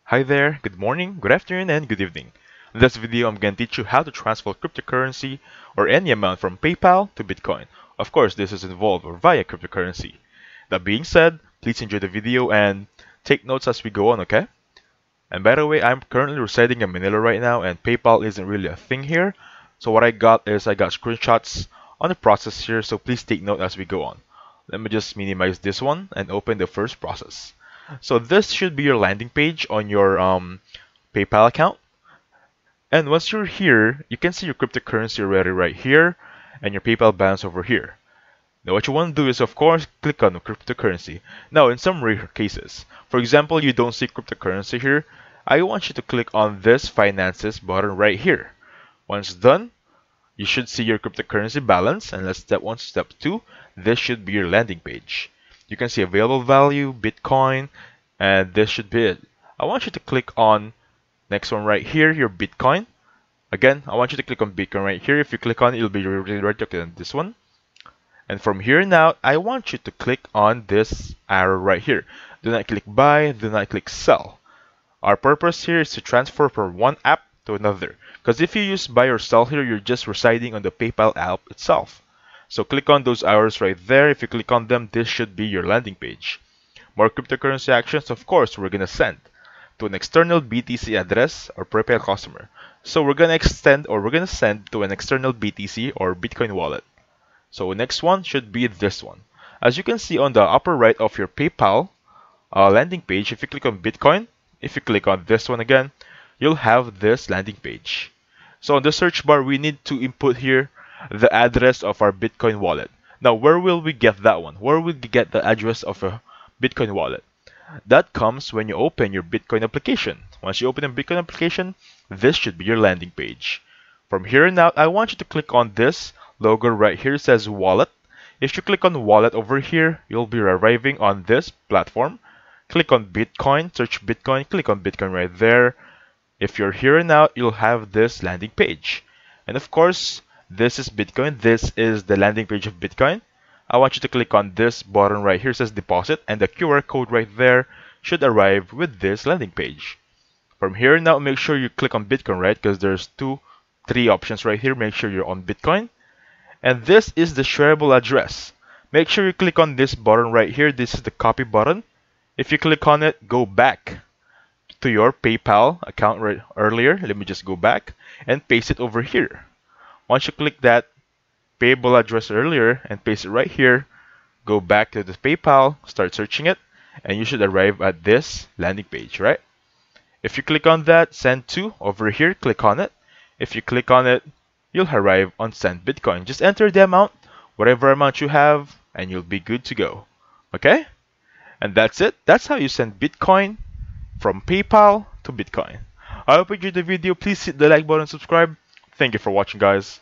Hi there, good morning, good afternoon, and good evening. In this video, I'm going to teach you how to transfer cryptocurrency or any amount from PayPal to Bitcoin. Of course, this is involved or via cryptocurrency. That being said, please enjoy the video and take notes as we go on, okay? And by the way, I'm currently residing in Manila right now and PayPal isn't really a thing here. So what I got screenshots on the process here, so please take note as we go on. Let me just minimize this one and open the first process. So this should be your landing page on your PayPal account. And once you're here, you can see your cryptocurrency already right here and your PayPal balance over here. Now what you want to do is, of course, click on cryptocurrency. Now in some rare cases, for example, you don't see cryptocurrency here, I want you to click on this finances button right here. Once done, you should see your cryptocurrency balance, and let's step 1 to step 2. This should be your landing page. You can see available value, Bitcoin, and this should be it. I want you to click on next one right here, your Bitcoin. Again, I want you to click on Bitcoin right here. If you click on it, it'll be redirected on this one. And from here now, I want you to click on this arrow right here. Do not click buy, do not click sell. Our purpose here is to transfer from one app to another. Because if you use buy or sell here, you're just residing on the PayPal app itself. So click on those arrows right there. If you click on them, this should be your landing page. More cryptocurrency actions, of course, we're going to send to an external BTC address or PayPal customer. So we're going to send to an external BTC or Bitcoin wallet. So next one should be this one. As you can see on the upper right of your PayPal landing page, if you click on Bitcoin, if you click on this one again, you'll have this landing page. So on the search bar, we need to input here the address of our Bitcoin wallet. Now, where will we get that one? Where will we get the address of a Bitcoin wallet? That comes when you open your Bitcoin application. Once you open a Bitcoin application, this should be your landing page. From here on out, I want you to click on this logo right here. It says wallet. If you click on wallet over here, you'll be arriving on this platform. Click on Bitcoin, search Bitcoin, click on Bitcoin right there. If you're here and out, you'll have this landing page. And of course, this is Bitcoin. This is the landing page of Bitcoin. I want you to click on this button right here. It says deposit, and the QR code right there should arrive with this landing page. From here now, make sure you click on Bitcoin, right? Because there's three options right here. Make sure you're on Bitcoin. And this is the shareable address. Make sure you click on this button right here. This is the copy button. If you click on it, go back to your PayPal account right earlier. Let me just go back and paste it over here. Once you click that payable address earlier and paste it right here, go back to the PayPal, start searching it, and you should arrive at this landing page, right? If you click on that, send to over here, click on it. If you click on it, you'll arrive on send Bitcoin. Just enter the amount, whatever amount you have, and you'll be good to go. Okay? And that's it. That's how you send Bitcoin from PayPal to Bitcoin. I hope you enjoyed the video. Please hit the like button and subscribe. Thank you for watching, guys.